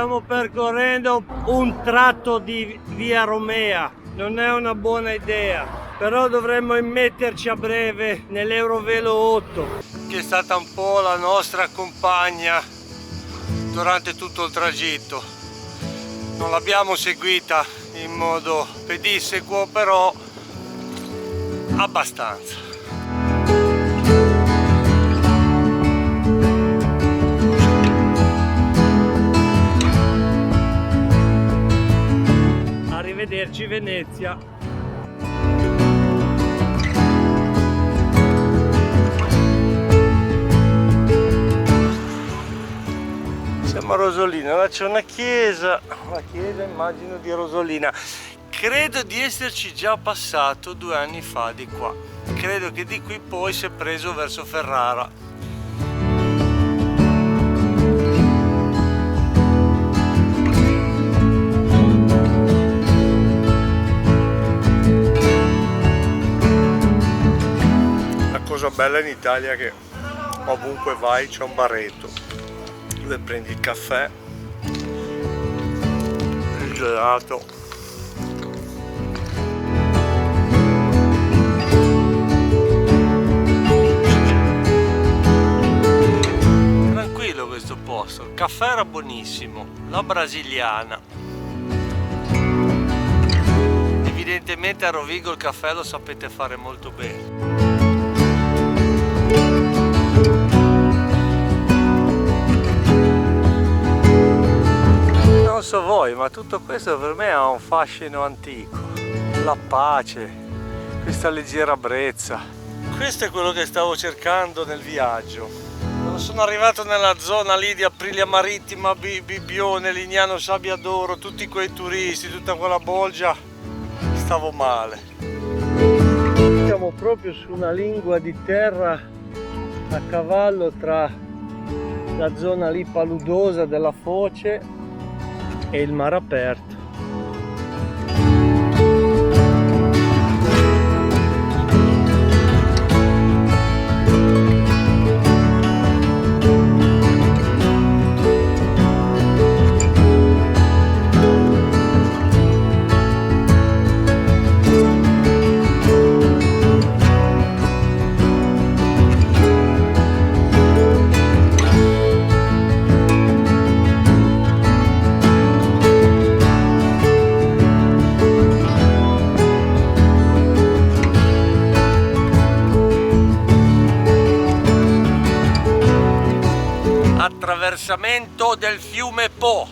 Stiamo percorrendo un tratto di via Romea, non è una buona idea, però dovremmo immetterci a breve nell'Eurovelo 8, che è stata un po' la nostra compagna durante tutto il tragitto. Non l'abbiamo seguita in modo pedissequo, però abbastanza. Arrivederci Venezia. Siamo a Rosolina, là c'è una chiesa, la chiesa immagino di Rosolina. Credo di esserci già passato 2 anni fa di qua. Credo che di qui poi si è preso verso Ferrara. La cosa bella in Italia è che ovunque vai c'è un baretto dove prendi il caffè, il gelato. Tranquillo questo posto, il caffè era buonissimo, la brasiliana. Evidentemente a Rovigo il caffè lo sapete fare molto bene. Non so voi, ma tutto questo per me ha un fascino antico. La pace, questa leggera brezza. Questo è quello che stavo cercando nel viaggio. Quando sono arrivato nella zona lì di Aprilia Marittima, Bibbione, Lignano Sabbiadoro, tutti quei turisti, tutta quella bolgia, stavo male. Siamo proprio su una lingua di terra a cavallo tra la zona lì paludosa della foce e il mare aperto. Attraversamento del fiume Po.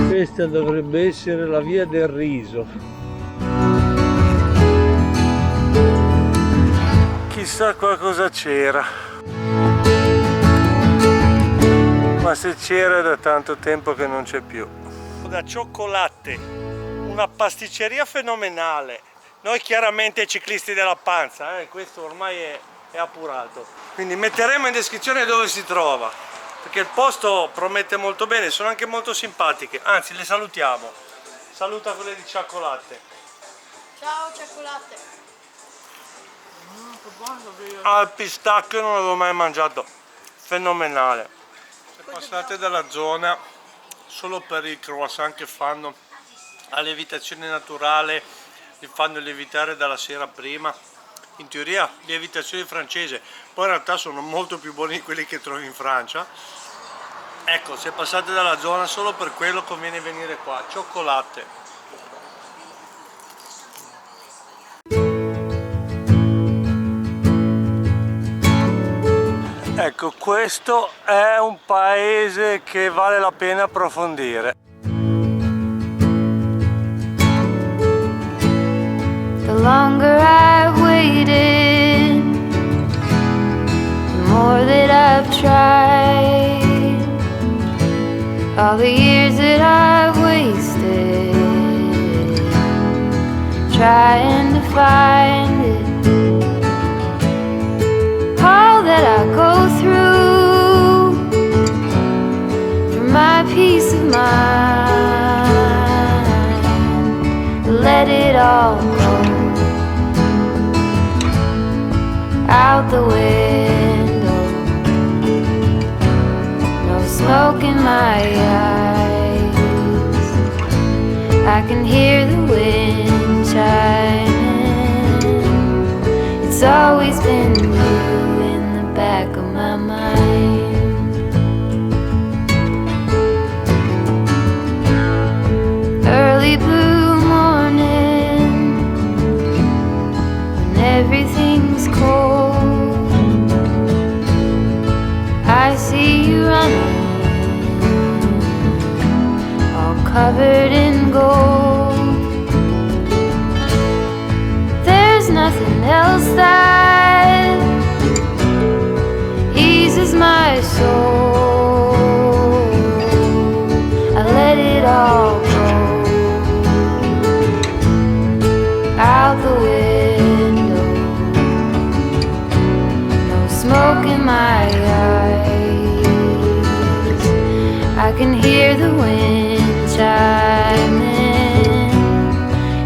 Questa dovrebbe essere la via del riso. Chissà qua cosa c'era. Ma se c'era è da tanto tempo che non c'è più. Da Cioccolate, una pasticceria fenomenale. Noi chiaramente ciclisti della panza, questo ormai è appurato. Quindi metteremo in descrizione dove si trova, perché il posto promette molto bene, sono anche molto simpatiche, anzi le salutiamo. Saluta quelle di Cioccolate. Ciao Cioccolate. Al pistacchio non l'avevo mai mangiato, fenomenale. Se passate dalla zona solo per i croissant che fanno a lievitazione naturale, li fanno lievitare dalla sera prima. In teoria lievitazione francese, poi in realtà sono molto più buoni di quelli che trovi in Francia. Ecco, se passate dalla zona solo per quello conviene venire qua. Cioccolate. Ecco, questo è un paese che vale la pena approfondire. The longer I've waited, the more that I've tried. All the years that I've wasted trying to find it. All that I go through for my peace of mind. Let it all go out the window. No I can hear the wind chiming. It's always been you in the back of my mind. Early blue morning, when everything's cold, I see you running, covered in gold. There's nothing else that eases my soul. I let it all go out the window. No smoke in my eyes. I can hear the wind chiming.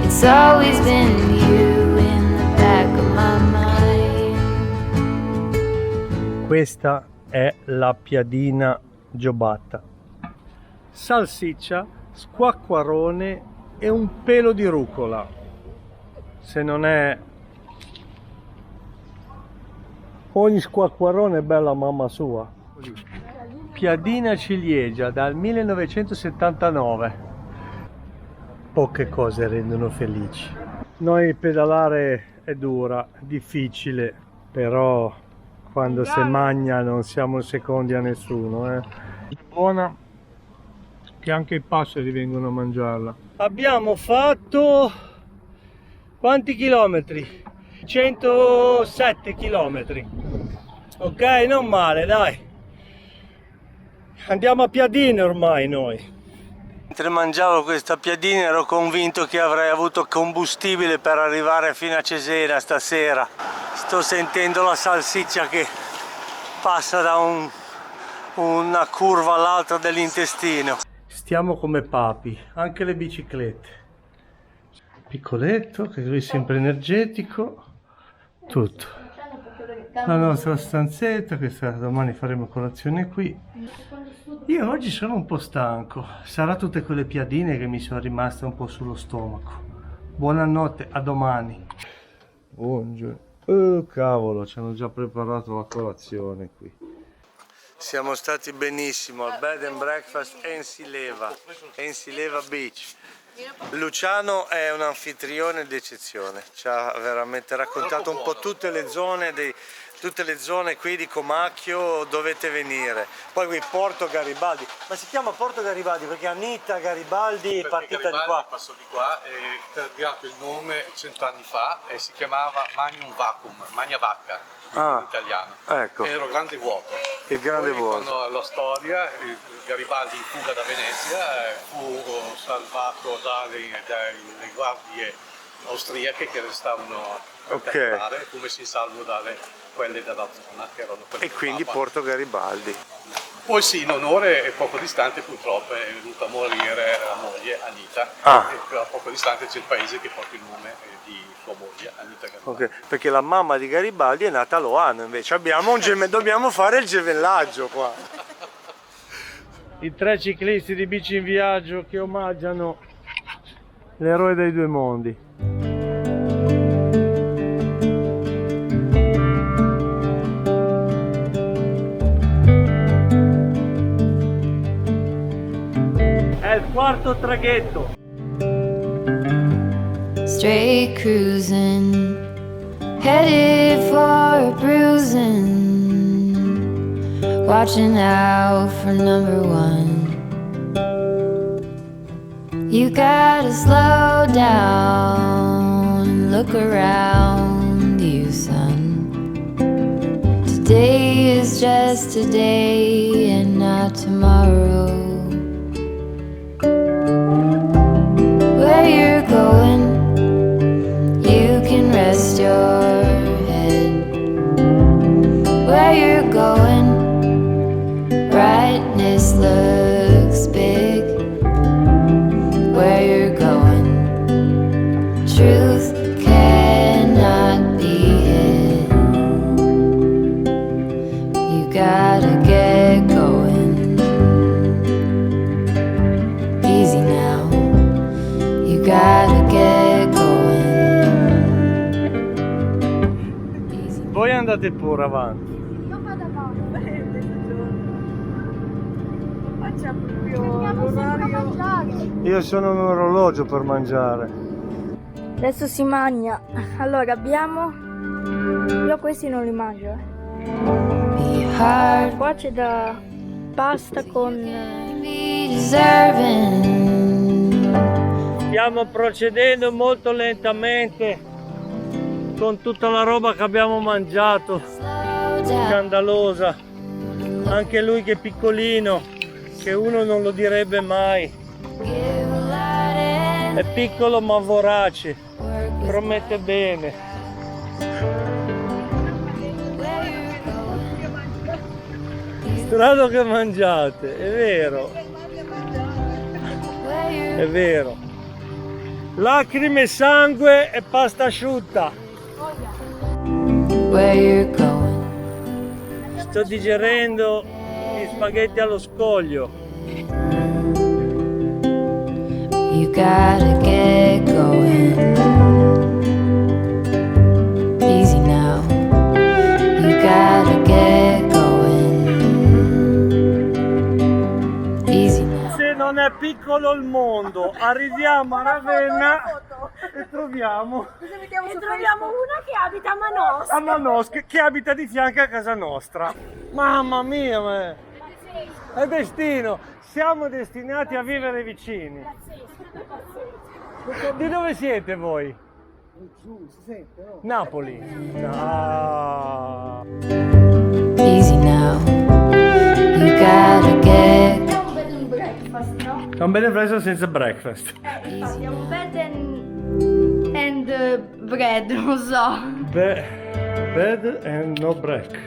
It's always been you in the back of my mind. Questa è la piadina giobata. Salsiccia, squacquarone e un pelo di rucola. Se non è... Ogni squacquarone è bella mamma sua. Piadina ciliegia dal 1979. Poche cose rendono felici. Noi pedalare è dura, difficile, però quando si magna non siamo secondi a nessuno. È buona che anche i passeri vengono a mangiarla. Abbiamo fatto quanti chilometri? 107 chilometri. Ok, non male, dai. Andiamo a piadine ormai noi. Mentre mangiavo questa piadina ero convinto che avrei avuto combustibile per arrivare fino a Cesena stasera. Sto sentendo la salsiccia che passa da una curva all'altra dell'intestino. Stiamo come papi, anche le biciclette. Piccoletto, che lui è sempre energetico, tutto. La nostra stanzetta, questa domani faremo colazione qui. Io oggi sono un po' stanco, sarà tutte quelle piadine che mi sono rimaste un po' sullo stomaco. Buonanotte, a domani. Buongiorno. Oh cavolo, ci hanno già preparato la colazione qui. Siamo stati benissimo al bed and breakfast Ensileva Beach. Luciano è un anfitrione d'eccezione, ci ha veramente raccontato un po' tutte le zone qui di Comacchio, dovete venire. Poi qui Porto Garibaldi, ma si chiama Porto Garibaldi perché Anita Garibaldi è partita di qua. Passò di qua e ha cambiato il nome 100 anni fa e si chiamava Magnum Vacum, Magna Vacca in italiano. Ecco. Era il grande vuoto. Il grande vuoto. Quando la storia, Garibaldi in fuga da Venezia fu salvato dalle guardie austriache che restavano a catturare, come si salvo dalle quelle della zona che erano quelle. E quindi Porto Garibaldi. Poi sì, in onore e poco distante purtroppo è venuta a morire la moglie Anita, e a poco distante c'è il paese che porta il nome di sua moglie Anita Garibaldi. Okay. Perché la mamma di Garibaldi è nata a Loano, invece abbiamo dobbiamo fare il gemellaggio qua. I 3 ciclisti di Bici in Viaggio che omaggiano l'eroe dei due mondi. È il quarto traghetto. Straight cruising, headed for a bruising, watching out for number 1. You gotta slow down and look around you, son. Today is just today and not tomorrow. Where you're going, you can rest your head. Where you're going, brightness looks big. Where you're going, truth cannot be hid. You gotta get going. Easy now. gotta get going. Voi andate pure avanti. Io vado avanti. Facciamo proprio Dobbiamo sempre l'orario. mangiare. Io sono un orologio per mangiare. Adesso si mangia. Allora abbiamo. Io questi non li mangio. Be hard, Qua c'è da pasta con. be deserving. Stiamo procedendo molto lentamente con tutta la roba che abbiamo mangiato, Slow down. scandalosa. Anche lui che è piccolino, che uno non lo direbbe mai. Give a lot È piccolo ma vorace, and work with promette bene. where you're going. Strano che mangiate, è vero, Where you're è vero. Lacrime, sangue e pasta asciutta. where you're going. Sto digerendo gli spaghetti allo scoglio. You gotta get going. Easy now. You gotta get going. Easy now. Se non è piccolo il mondo, arriviamo a Ravenna e troviamo E troviamo una che abita a Manos. a Manosca che abita di fianco a casa nostra. Mamma mia, è destino, siamo destinati a vivere vicini. Di dove siete voi? Napoli. No. Easy now. You gotta get È un bed and breakfast, no? È un bed and breakfast senza breakfast. Infatti è un bed and bread, non so. Bed and no break.